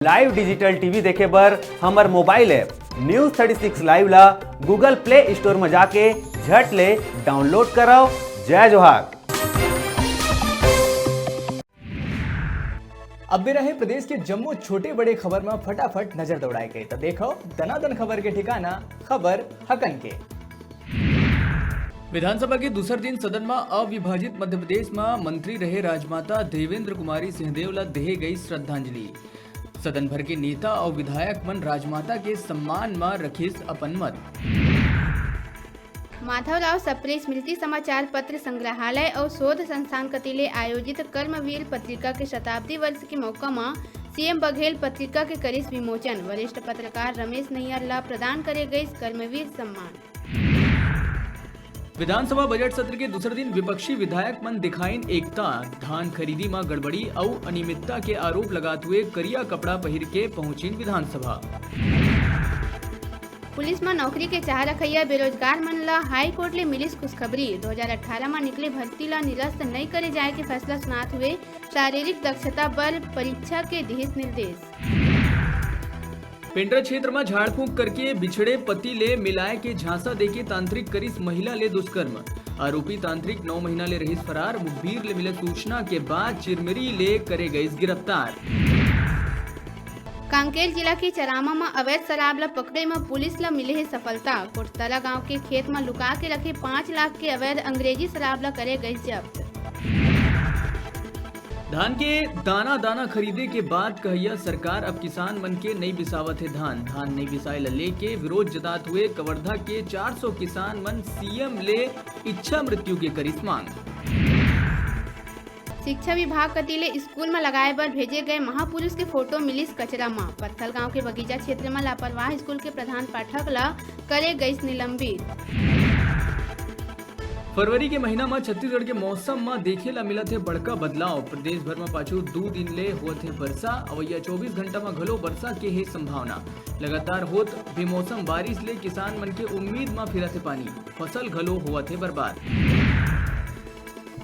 Live digital TV देखे बर हमर मोबाइल ऐप न्यूज 36 लाइव ला गूगल प्ले स्टोर में जाके झट ले डाउनलोड कराओ। जय जोहार। अब भी रहे प्रदेश के जम्मू छोटे बड़े खबर में फटाफट नजर दौड़ाए गए तो देखो दनादन खबर के ठिकाना खबर हकन के। विधानसभा के दूसर दिन सदन में अविभाजित मध्य प्रदेश में मंत्री रहे राजमाता देवेंद्र कुमारी सिंहदेव ला देहे गई श्रद्धांजलि। सदन भर के नेता और विधायक मन राजमाता के सम्मान में रखिस अपन मत। माधवराव सप्रे स्मृति समाचार पत्र संग्रहालय और शोध संस्थान कतिले आयोजित कर्मवीर पत्रिका के शताब्दी वर्ष के मौका में सीएम बघेल पत्रिका के करिस विमोचन। वरिष्ठ पत्रकार रमेश नैयर ला प्रदान करे गई कर्मवीर सम्मान। विधानसभा बजट सत्र के दूसरे दिन विपक्षी विधायक मन दिखाइन एकता। धान खरीदी में गड़बड़ी और अनियमितता के आरोप लगाते हुए करिया कपड़ा पहिर के पहुंची विधानसभा। पुलिस में नौकरी के चाह रखैया बेरोजगार मन ला हाई कोर्ट ले मिलिस खुशखबरी। 2018 में निकले भर्ती ला निरस्त नहीं करे जाए के फैसला सुनाते हुए शारीरिक दक्षता बल परीक्षा के दिहिस निर्देश। पेंड्रा क्षेत्र में झाड़ फूंक करके बिछड़े पति ले मिलाए के झांसा देके तांत्रिक करिस महिला ले दुष्कर्म। आरोपी तांत्रिक 9 महीना ले रहिस फरार। मुखबिर ले मिले सूचना के बाद चिरमिरी ले करे गई गिरफ्तार। कांकेर जिला के चरामा में अवैध शराब ला पकड़े में पुलिस ला मिले है सफलता। कोटतला गांव के खेत में लुका के रखे 5 लाख के अवैध अंग्रेजी शराब ला करे गई जब्त। धान के दाना दाना खरीदे के बाद कहिया सरकार अब किसान मन के नई बिसावत है धान नहीं बिसाए ला लेके विरोध जताते हुए कवर्धा के 400 किसान मन सीएम ले इच्छा मृत्यु के करिस मांग। शिक्षा विभाग कतिले स्कूल में लगाए बर भेजे गए महापुरुष के फोटो मिलिस कचरा में। पत्थल गांव के बगीचा क्षेत्र में लापरवाह स्कूल के प्रधान पाठक ला करे गई निलंबित। फरवरी के महीना में छत्तीसगढ़ के मौसम में देखे ला मिला थे बड़का बदलाव। प्रदेश भर में पाछू 2 दिन ले हुआ थे वर्षा। अवैया 24 घंटा में घलो वर्षा के है संभावना। लगातार होत बेमौसम बारिश ले किसान मन के उम्मीद में फिरा थे पानी। फसल घलो हुआ थे बर्बाद।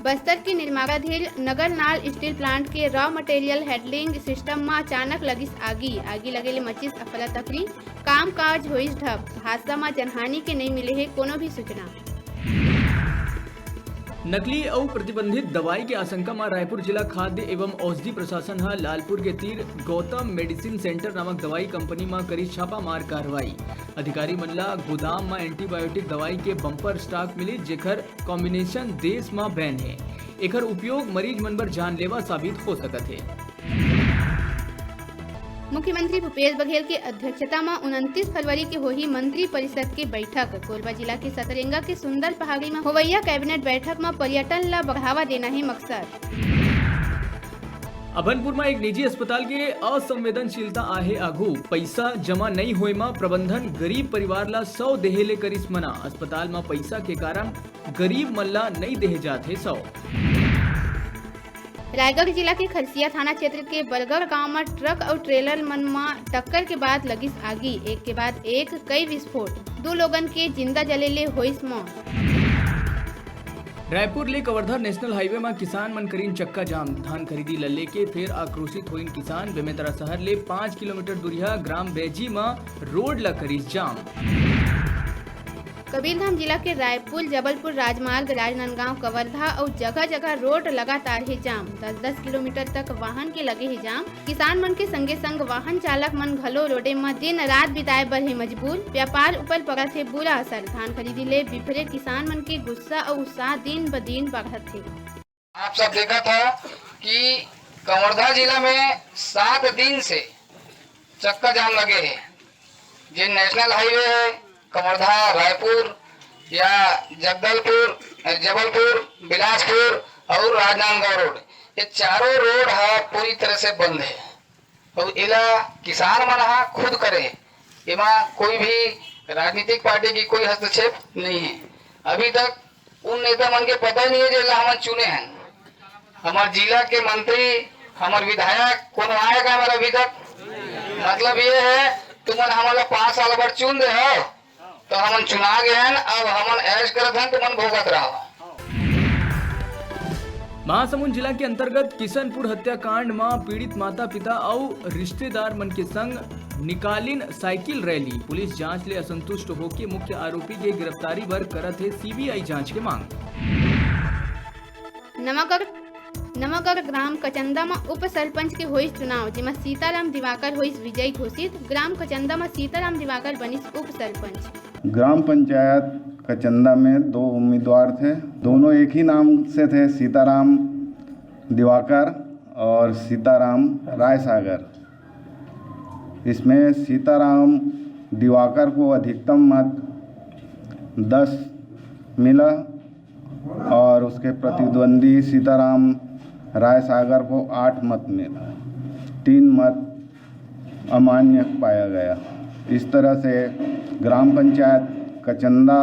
बस्तर के निर्माणाधीन नगर नाल स्टील प्लांट के रॉ मटेरियल हैंडलिंग सिस्टम में अचानक लगिस आगी लगे ले मचिस अफरा तफरी। काम काज होइस ठप। हादसा में जनहानि के नहीं मिले है कोनो भी सूचना। नकली और प्रतिबंधित दवाई के आशंका में रायपुर जिला खाद्य एवं औषधि प्रशासन है लालपुर के तीर गौतम मेडिसिन सेंटर नामक दवाई कंपनी में करी छापामार कार्रवाई। अधिकारी मनला गोदाम में एंटीबायोटिक दवाई के बम्पर स्टॉक मिली जेकर कॉम्बिनेशन देश में बैन है। एकर उपयोग मरीज मन बर जानलेवा साबित हो सकत है। मुख्यमंत्री भूपेश बघेल की अध्यक्षता में 29 फरवरी के होही मंत्री परिषद की बैठक। कोरबा जिला के सतरेंगा के सुंदर पहाड़ी में होवैया कैबिनेट बैठक में पर्यटन ला बढ़ावा देना ही मकसद। अभनपुर में एक निजी अस्पताल के असंवेदनशीलता आहे आगू। पैसा जमा नहीं होए में प्रबंधन गरीब परिवार ला 100 देहे ले करिस मना। अस्पताल में पैसा के कारण गरीब मल्ला नहीं देहे जाते 100। रायगढ़ जिला के खरसिया थाना क्षेत्र के बरगढ़ गांव में ट्रक और ट्रेलर मन में टक्कर के बाद लगिस आगी। एक के बाद एक कई विस्फोट। 2 लोगन के जिंदा जले ले होइस मौत। रायपुर ले कवर्धा नेशनल हाईवे में किसान मन करीन चक्का जाम। धान खरीदी लल्ले के फिर आक्रोशित हुई किसान। बेमेतरा शहर ले 5 किलोमीटर दूरिया ग्राम बेजी में रोड ला करीस जाम। कबीरधाम जिला के रायपुर जबलपुर राजमार्ग राजनांदगांव कवर्धा और जगह जगह रोड लगातार है जाम। 10-10 किलोमीटर तक वाहन के लगे है जाम। किसान मन के संगे संग वाहन चालक मन घलो रोडे में दिन रात बिताए बर है मजबूर। व्यापार ऊपर पड़त है बुरा असर। धान खरीदी ले बिफरे किसान मन के गुस्सा और उत्साह दिन ब दिन बढ़त है। आप सब देखा था कि कवर्धा जिला में 7 दिन से चक्का जाम लगे हैं। जो नेशनल हाईवे है कवर्धा रायपुर या जबलपुर बिलासपुर और राजनांदगांव रोड, ये चारों रोड है पूरी तरह से बंद है। और इला किसान मन हा खुद करे। इमा कोई भी राजनीतिक पार्टी की कोई हस्तक्षेप नहीं है। अभी तक उन नेता मन के पता नहीं है जो हम चुने हैं। हमारे जिला के मंत्री हमारे विधायक कौन आएगा हमारा अभी तक। मतलब ये है तुमन हमारा 5 साल भर चुन दे हो तो हमन चुना गए हैं। अब हमन ऐश करत हैं तुमन भोगत रहो। महासमुंद जिला के अंतर्गत किशनपुर हत्याकांड में पीड़ित माता पिता और रिश्तेदार मन के संग निकालिन साइकिल रैली। पुलिस जांच ले असंतुष्ट होकर मुख्य आरोपी के गिरफ्तारी बर करत है सीबीआई जांच के मांग। नवागढ़ ग्राम कचंदा में उप सरपंच के होइस चुनाव, जिसमें सीताराम दिवाकर होइस विजयी घोषित। ग्राम कचंदा में सीताराम दिवाकर बनिस उप सरपंच। ग्राम पंचायत कचंदा में 2 उम्मीदवार थे, दोनों एक ही नाम से थे, सीताराम दिवाकर और सीताराम रायसागर। इसमें सीताराम दिवाकर को अधिकतम मत 10 मिला और उसके प्रतिद्वंदी सीताराम रायसागर को 8 मत मिला। 3 मत अमान्य पाया गया। इस तरह से ग्राम पंचायत कचंदा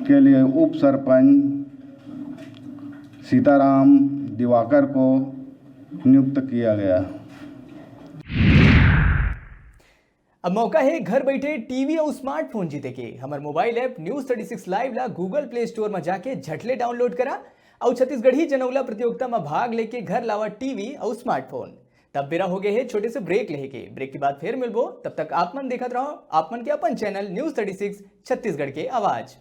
के लिए उप सरपंच सीताराम दिवाकर को नियुक्त किया गया। अब मौका है घर बैठे टीवी और स्मार्टफोन जीते के। हमारे मोबाइल ऐप न्यूज़ 36 लाइव ला गूगल प्ले स्टोर में जाके झटले डाउनलोड करा और छत्तीसगढ़ी जनौला प्रतियोगिता में भाग लेके घर लावा टीवी और स्मार्टफोन। तब बेरा हो गए है छोटे से ब्रेक लेके। ब्रेक के बाद फिर मिलबो, तब तक आप मन देखत रहो आप मन के अपन चैनल न्यूज़ 36 छत्तीसगढ़ के आवाज।